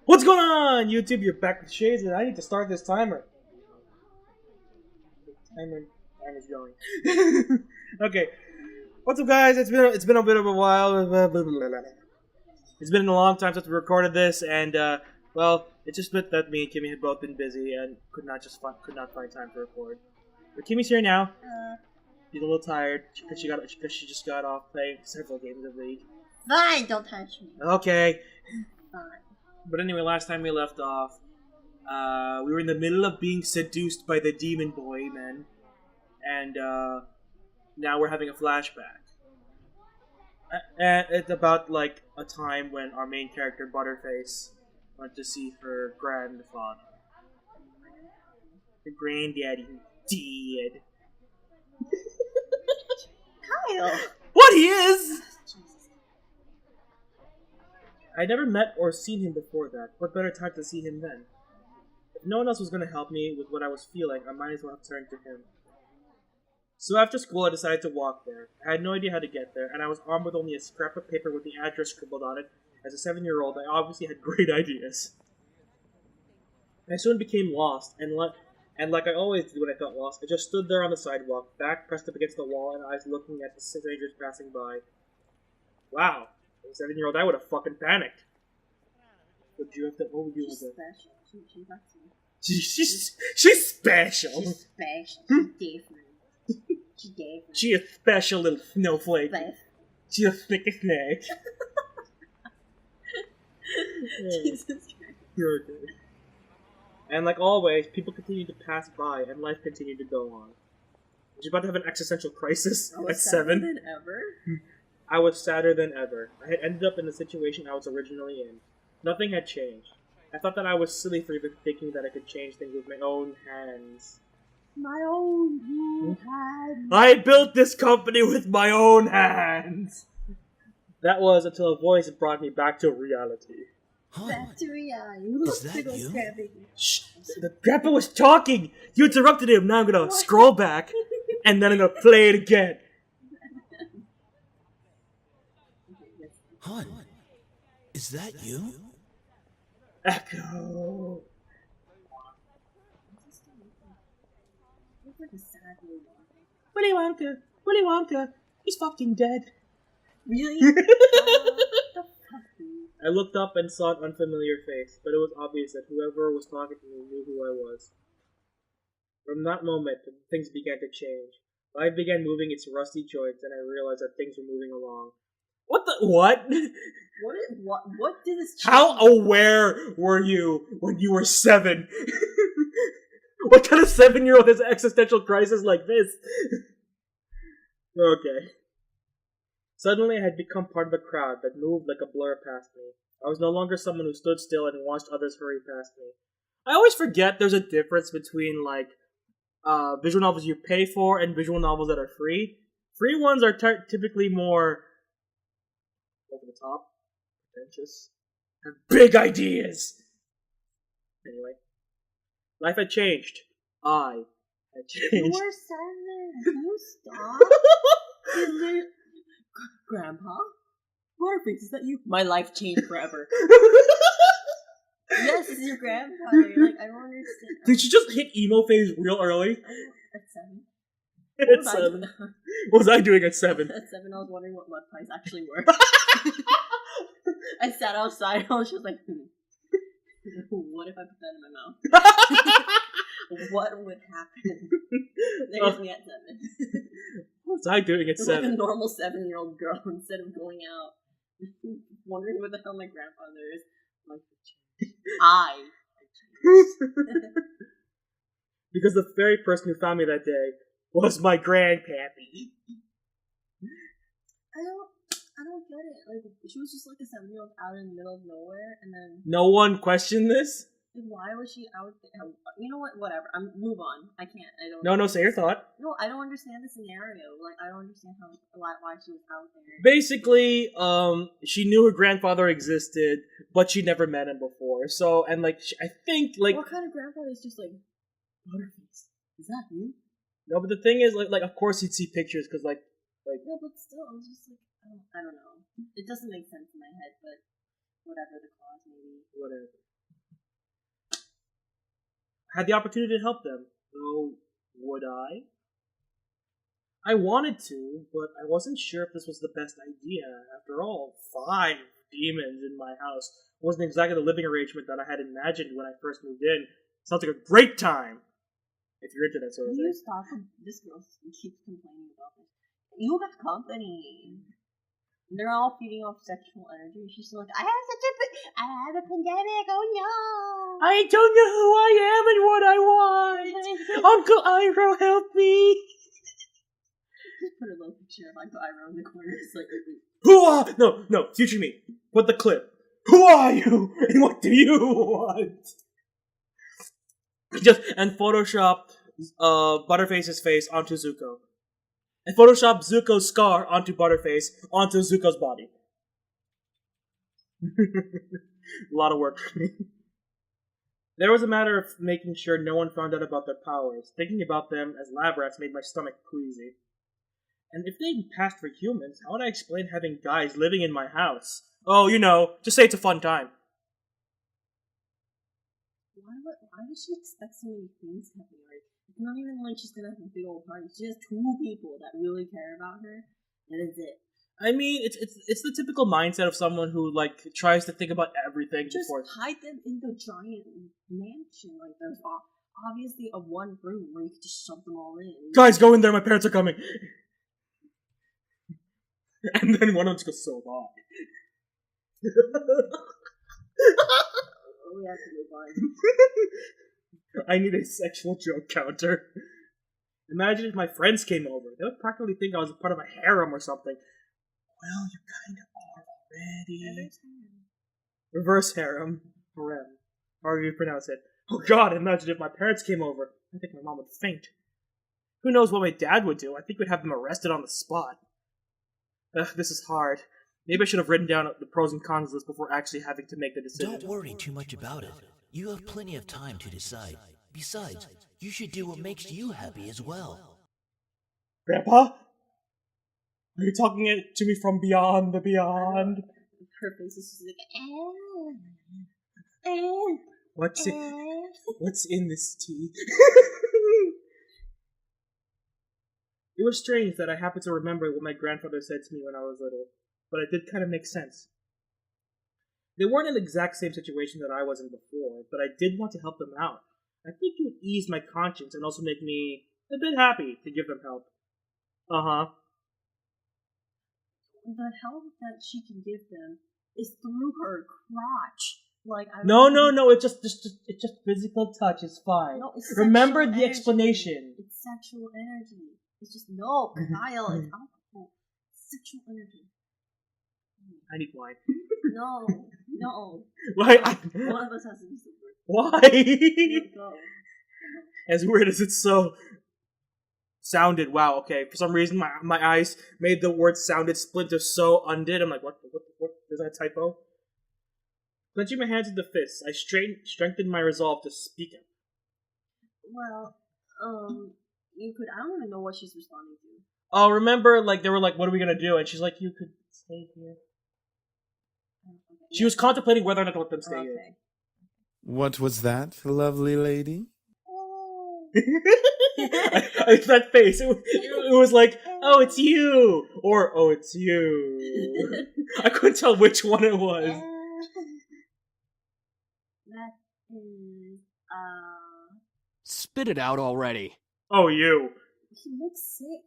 What's going on, YouTube? You're back with Shades, and I need to start this timer. Timer's going. Okay. What's up, guys? It's been a bit of a while. It's been a long time since we recorded this, and well, it's just that me and Kimmy had both been busy and could not find time to record. But Kimmy's here now. She's a little tired because she just got off playing several games of League. Fine, don't touch me. Okay. Fine. But anyway, last time we left off, we were in the middle of being seduced by the demon boy, man. And now we're having a flashback. And it's about, like, a time when our main character, Butterface, went to see her grandfather. Her granddaddy dead. Kyle! What he is! I never met or seen him before that. What better time to see him then? If no one else was going to help me with what I was feeling, I might as well have turned to him. So after school, I decided to walk there. I had no idea how to get there, and I was armed with only a scrap of paper with the address scribbled on it. As a 7-year-old, I obviously had great ideas. I soon became lost, and like I always did when I felt lost, I just stood there on the sidewalk, back pressed up against the wall, and eyes looking at the strangers passing by. Wow. As a 7-year-old, I would have fucking panicked. What would you have to? What would you have to? She's special. She's special. She's different. She's different. She a special little snowflake. She's a thick as snake. Jesus Christ. You're okay. And like always, people continued to pass by, and life continued to go on. Was you about to have an existential crisis at 7? Than ever. I was sadder than ever. I had ended up in the situation I was originally in. Nothing had changed. I thought that I was silly for even thinking that I could change things with my own hands. My own hands. I built this company with my own hands! That was until a voice brought me back to reality. Back to reality. Is that you? Shh! The grandpa was talking! You interrupted him, now I'm gonna scroll back, and then I'm gonna play it again. Hon, is that you? Echo. Willy Wonka. Willy Wonka. He's fucking dead. Really? The fuck? I looked up and saw an unfamiliar face, but it was obvious that whoever was talking to me knew who I was. From that moment, things began to change. Life began moving its rusty joints, and I realized that things were moving along. What the? What? What did this change? How aware were you when you were 7? What kind of 7-year-old has an existential crisis like this? Okay. Suddenly I had become part of a crowd that moved like a blur past me. I was no longer someone who stood still and watched others hurry past me. I always forget there's a difference between, like, visual novels you pay for and visual novels that are free. Free ones are typically more over the top, pretentious, have big ideas. Anyway, life had changed. I had changed. You were 7. Can you stop? Grandpa? Butterface, is that you? My life changed forever. Yes, this is your grandfather. Like, I don't understand. Did you just hit emo phase real early? At 7? At 7. What was I doing at 7? At 7, I was wondering what mud pies actually were. I sat outside and I was just like, what if I put that in my mouth? What would happen? There's me at 7. What was I doing at 7? Like a normal 7-year-old girl instead of going out, wondering where the hell my grandfather is. Like, I. Because the very person who found me that day was my grandpappy. I don't get it. Like, she was just like a 7-year-old out in the middle of nowhere, and then No one questioned this? like, why was she out there? You know what? Whatever. Move on. I can't. I don't. No, say your thought. No, I don't understand the scenario. Like, I don't understand why she was out there. Basically, she knew her grandfather existed, but she never met him before. So, and like, I think, like, What kind of grandfather is just like, Butterface? Is that you? no, but the thing is, like, of course he'd see pictures, because, like, No, but still, I was just like, I don't know. It doesn't make sense in my head, but whatever the cause, maybe. whatever. had the opportunity to help them. Though, would I? I wanted to, but I wasn't sure if this was the best idea. After all, 5 demons in my house wasn't exactly the living arrangement that I had imagined when I first moved in. Sounds like a great time! If you're into that sort of You thing. stop. This girl keeps complaining about this. You got company. They're all feeding off sexual energy. She's like, I have a pandemic. Oh no! I don't know who I am and what I want! Uncle Iroh, help me! Just put a little picture of Uncle Iroh in the corner. It's like, Who are... No, future me. Put the clip. Who are you? And what do you want? And Photoshop Butterface's face onto Zuko. And Photoshop Zuko's scar onto Butterface onto Zuko's body. A lot of work for me. There was a matter of making sure no one found out about their powers. Thinking about them as lab rats made my stomach queasy. And if they passed for humans, how would I explain having guys living in my house? Oh, just say it's a fun time. why does she expect so many things happening? Like, it's not even like she's gonna have a big old party. She has 2 people that really care about her, and that's it. I mean, it's the typical mindset of someone who tries to think about everything Just before. hide them in the giant mansion. Like, there's obviously a one room where you can just shove them all in. Guys, go in there. My parents are coming. And then one of them just goes, so hot. We have to move on. I need a sexual joke counter. Imagine if my friends came over. They would practically think I was a part of a harem or something. Well, you kind of are already. Reverse harem. Harem. However you pronounce it. Oh god, imagine if my parents came over. I think my mom would faint. Who knows what my dad would do? I think we'd have them arrested on the spot. Ugh, this is hard. Maybe I should have written down the pros and cons list before actually having to make the decision. Don't worry too much about it. You have plenty of time to decide. Besides, you should do what makes you happy as well. Grandpa? Are you talking to me from beyond the beyond? Her face is just like, What's in this tea? It was strange that I happened to remember what my grandfather said to me when I was little, but it did kind of make sense. They weren't in the exact same situation that I was in before, but I did want to help them out. I think it would ease my conscience and also make me a bit happy to give them help. Uh-huh. The help that she can give them is through her crotch. No, it's just physical touch is fine. No, it's remember the energy. explanation. It's sexual energy. It's just Kyle, it's alcohol. Sexual energy. I need wine. No. Why? One of us has to be sober. Why? Go. As weird as it sounded, wow, okay. For some reason, my eyes made the word sounded splinter so undid. I'm like, what? Is that a typo? Clenching my hands into fists, I strengthened my resolve to speak up. Well, you could. I don't even know what she's responding to. Oh, remember, they were like, what are we gonna do? And she's like, you could stay here. Okay. She was contemplating whether or not to let them stay here. What was that, lovely lady? That face. It was like, oh, it's you! Or, oh, it's you. I couldn't tell which one it was. That is, Spit it out already. Oh, you. He looks sick.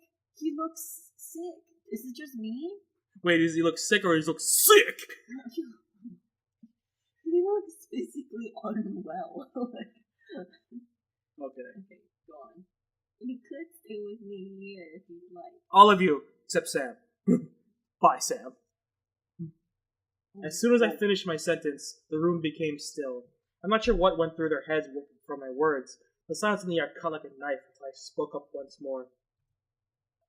Is it just me? Wait, does he look sick or does he look sick? He looks physically unwell. Okay. Okay, go on. You could stay with me here if you'd like. All of you, except Sam. Bye, Sam. As soon as I finished my sentence, the room became still. I'm not sure what went through their heads from my words. The silence in the air cut like a knife as I spoke up once more.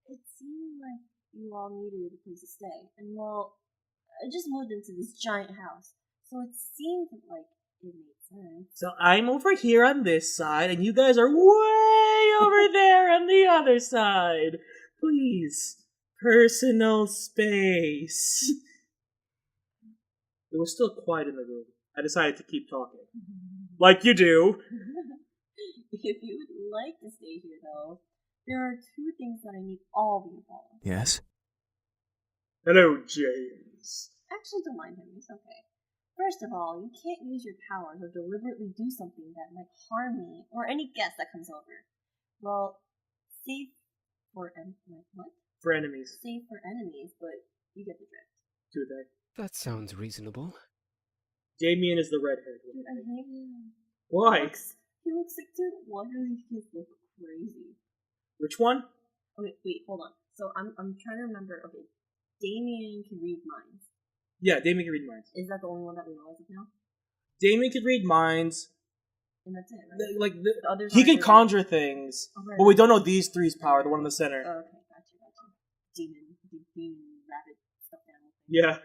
It seemed like you all needed a place to stay. And well, I just moved into this giant house, so it seemed like it made sense. So I'm over here on this side, and you guys are way over there on the other side. Please, personal space. It was still quiet in the room. I decided to keep talking. Like you do. If you would like to stay here, though, there are two things that I need all of you to follow. Yes? Hello, James. Actually, don't mind him. It's okay. First of all, you can't use your powers or deliberately do something that might harm me or any guest that comes over. Well, save for what? For enemies. Save for enemies, but you get the drift. Do they? That sounds reasonable. Damien is the redhead. Dude, I hate him. Why? He looks like, dude, why do these kids look crazy? Which one? Okay, wait, hold on. So I'm trying to remember. Okay, Damien can read minds. Yeah, Damien can read minds. Is that the only one that we know as of now? Damien can read minds. And that's it, right? Like The others he aren't can really- conjure things, Oh, right, but we right. don't know these three's power. The one in the center. Oh, okay, gotcha. Demon, rabbit, stuffed animal thing. Yeah,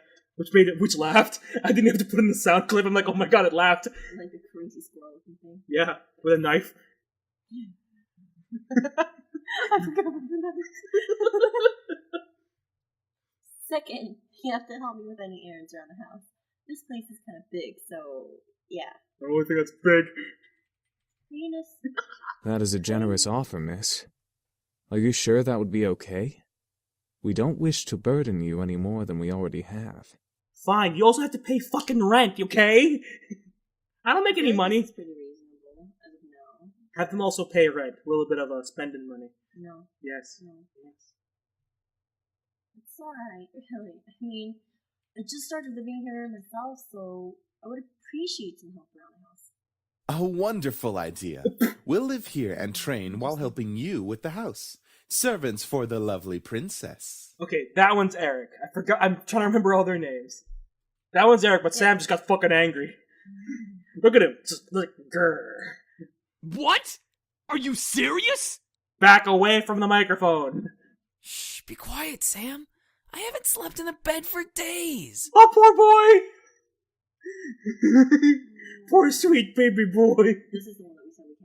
which laughed. I didn't have to put in the sound clip. I'm like, oh my god, it laughed. Like the crazy squirrel looking thing. Yeah, with a knife. I forgot about the knife. Second, you have to help me with any errands around the house. This place is kind of big, so yeah. The only thing that's big. Penis. That is a generous offer, miss. Are you sure that would be okay? We don't wish to burden you any more than we already have. Fine, you also have to pay fucking rent, okay? I don't make any money. It's pretty reasonable, as of now. Have them also pay rent. A little bit of spending money. No. Yes. No. It's alright, really. I mean, I just started living here myself, so I would appreciate some help around the house. A wonderful idea. We'll live here and train while helping you with the house. Servants for the lovely princess. Okay, that one's Eric. I forgot. I'm trying to remember all their names. That one's Eric, but Sam just got fucking angry. Look at him. Just like, grrr. What? Are you serious? Back away from the microphone. Shh, be quiet, Sam. I haven't slept in a bed for days. Oh, poor boy! Poor sweet baby boy. This is the one that we said we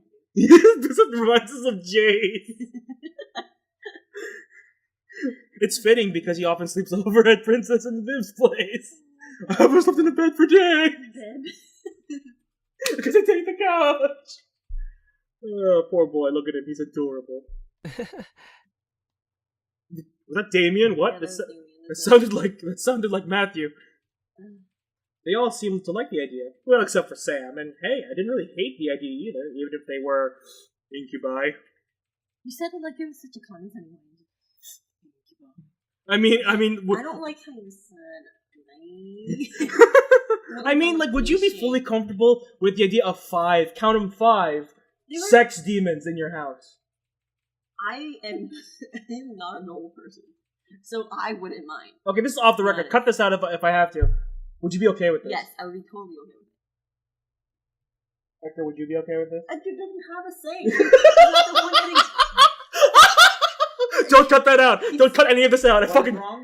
can't do. This reminds us of Jay. It's fitting because he often sleeps over at Princess and Viv's place. I haven't slept in a bed for days. Bed. Because I take the couch. Oh, poor boy. Look at him. He's adorable. Was that Damien? What? Yeah, that, that was that Damien. sounded like Matthew. They all seemed to like the idea. Well, except for Sam. And hey, I didn't really hate the idea either, even if they were incubi. You said it like it was such a condescending way. I mean, I don't like how you said I mean, like, would you be fully comfortable with the idea of 5, count 'em 5, They were- sex demons in your house? I am not a normal person, so I wouldn't mind. Okay, this is off the record. Right. Cut this out if I have to. Would you be okay with this? Yes, I would be totally okay with it. Hector, would you be okay with this? Edgar doesn't have a say. He's not the one getting... Don't cut that out! Don't cut any of this out! I fucking... No. He'll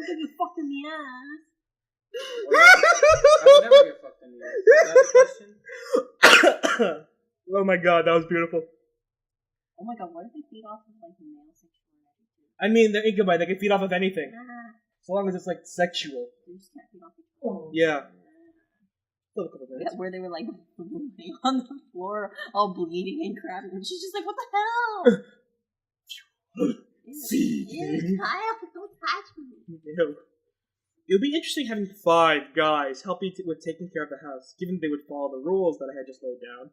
get you fucked in the ass. I would never get fucked in the ass. Is that the question? Oh my god, that was beautiful. Oh my god, what if they feed off of like male sexuality too? I mean, they're incubi. They can feed off of anything. Ah, So long as it's, like, sexual. they just can't feed off of Yeah. Still a couple minutes. Yeah, where they were like laying on the floor, all bleeding and crapping, and she's just like, "What the hell?" Feed Ew, me. Kyle, don't touch me. Ew. It would be interesting having 5 guys helping with taking care of the house, given they would follow the rules that I had just laid down.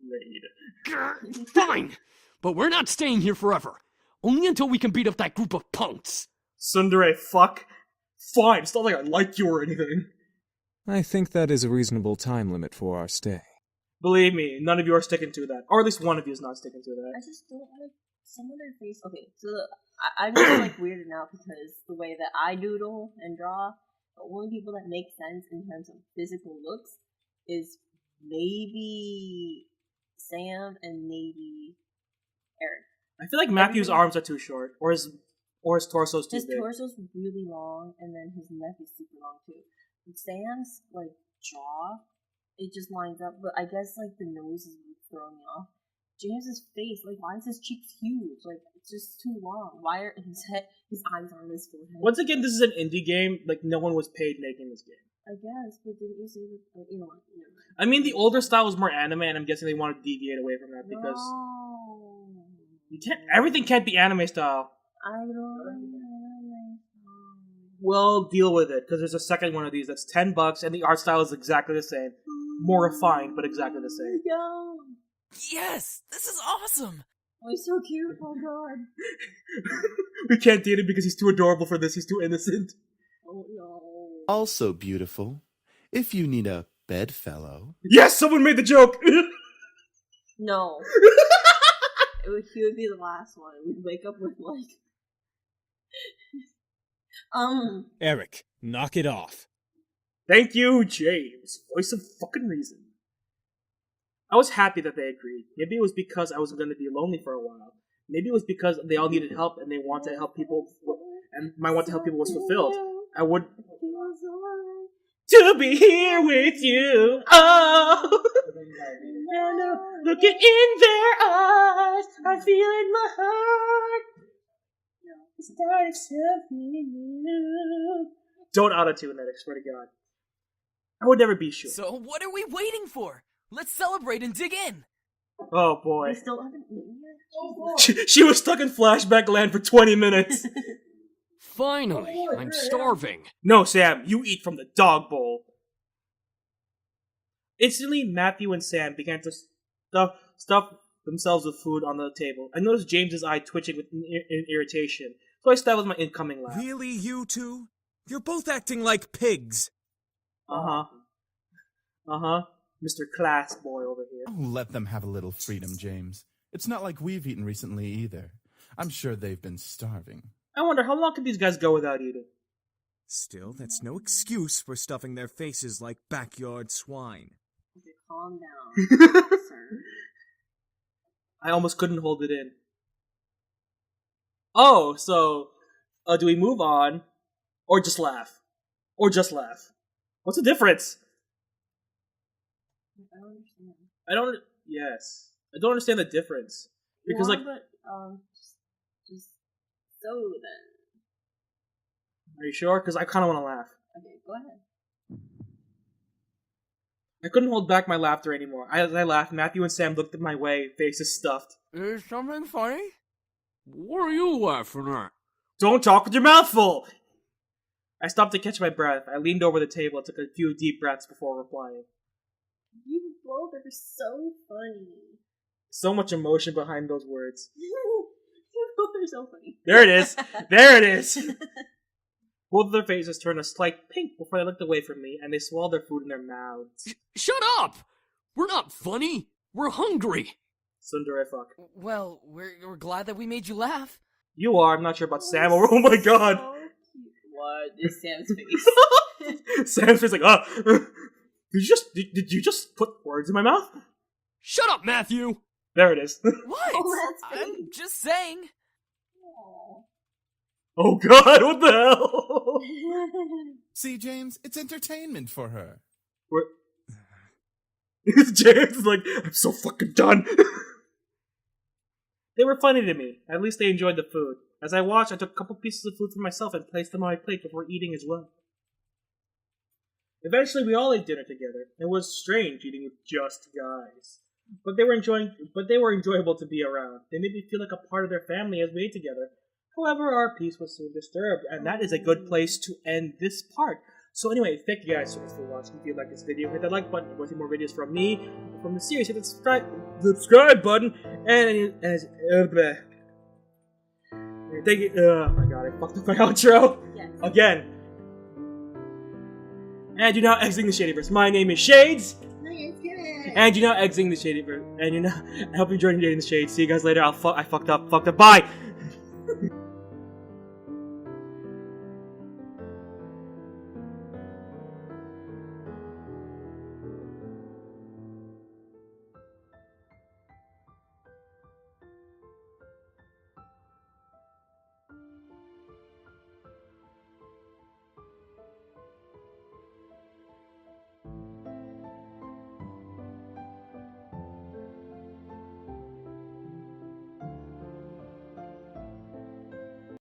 Laid. Grr, fine, but we're not staying here forever. Only until we can beat up that group of punks. Tsundere, fuck. Fine, it's not like I like you or anything. I think that is a reasonable time limit for our stay. Believe me, none of you are sticking to that. Or at least one of you is not sticking to I that. just don't like some of their face. Okay, so I'm just like weirded out because the way that I doodle and draw, the only people that make sense in terms of physical looks is maybe Sam and maybe Eric. I feel like Matthew's arms are too short, or his torso's too His big. torso's really long, and then his neck is super long too. With Sam's like jaw, it just lines up, but I guess like the nose is really throwing me off. James's face, like why is his cheeks huge? Like it's just too long. Why are his eyes on his forehead? Once again, this is an indie game. Like no one was paid making this game. I guess, but didn't you say that? You know what? Never mind. I mean, the older style was more anime, and I'm guessing they want to deviate away from that because No. you can't. Everything can't be anime style. I don't like anime. Well, deal with it because there's a second one of these that's $10, and the art style is exactly the same, more refined, but exactly the same. No. Yes, this is awesome. Oh, he's so cute. Oh god. We can't date him because he's too adorable for this. He's too innocent. Oh no. Also beautiful. If you need a bedfellow. Yes, someone made the joke. No. He would be the last one. We'd wake up with like. Eric, knock it off. Thank you, James. Voice of fucking reason. I was happy that they agreed. Maybe it was because I was going to be lonely for a while. Maybe it was because they all needed help and they wanted to help people, and my want to help people was fulfilled. I would to be here with you. Oh, looking in their eyes, I feel in my heart. It's time for something new. Don't auto-tune that, I swear to God. I would never be sure. So what are we waiting for? Let's celebrate and dig in. Oh boy. I still haven't eaten yet. She was stuck in flashback land for 20 minutes. Finally, I'm starving. No, Sam, you eat from the dog bowl. Instantly, Matthew and Sam began to stuff themselves with food on the table. I noticed James's eye twitching with irritation, so I started with my incoming laugh. Really, you two? You're both acting like pigs. Uh-huh. Mr. Class Boy over here. Oh, let them have a little freedom, James. It's not like we've eaten recently either. I'm sure they've been starving. I wonder, how long can these guys go without eating? Still, that's no excuse for stuffing their faces like backyard swine. Okay, calm down, sir. I almost couldn't hold it in. Oh, so, do we move on? Or just laugh? Or just laugh? What's the difference? I don't understand. I don't understand the difference. Because, yeah, but, just so then. Are you sure? Because I kind of want to laugh. Okay, go ahead. I couldn't hold back my laughter anymore. As I laughed, Matthew and Sam looked at my way, faces stuffed. Is something funny? What are you laughing at? Don't talk with your mouth full! I stopped to catch my breath. I leaned over the table and took a few deep breaths before replying. You both are so funny. So much emotion behind those words. You both are so funny. There it is! There it is! Both of their faces turned a slight pink before they looked away from me, and they swallowed their food in their mouths. Shut up! We're not funny. We're hungry. Tsundere fuck. Well, we're glad that we made you laugh. You are. I'm not sure about Sam. Oh my god! So cute. What is Sam's face? Sam's face like, did you just put words in my mouth? Shut up, Matthew! There it is. What? Oh, that's I'm just saying. Aw. Oh god, what the hell? See, James, it's entertainment for her. James is like, I'm so fucking done. They were funny to me. At least they enjoyed the food. As I watched, I took a couple pieces of food for myself and placed them on my plate before eating as well. Eventually, we all ate dinner together. It was strange eating with just guys. But they were enjoyable to be around. They made me feel like a part of their family as we ate together. However, our peace was soon disturbed, and that is a good place to end this part. So anyway, thank you guys so much for watching. If you like this video, hit that like button. If you want to see more videos from me, from the series, hit the subscribe button. And thank you. Oh my god, I fucked up my outro. Yes. Again. And you're now exiting the Shadyverse. My name is Shades. And you're now exiting the Shadyverse. And you're now, I hope you enjoyed Dating the Shades. See you guys later. I fucked up. Bye.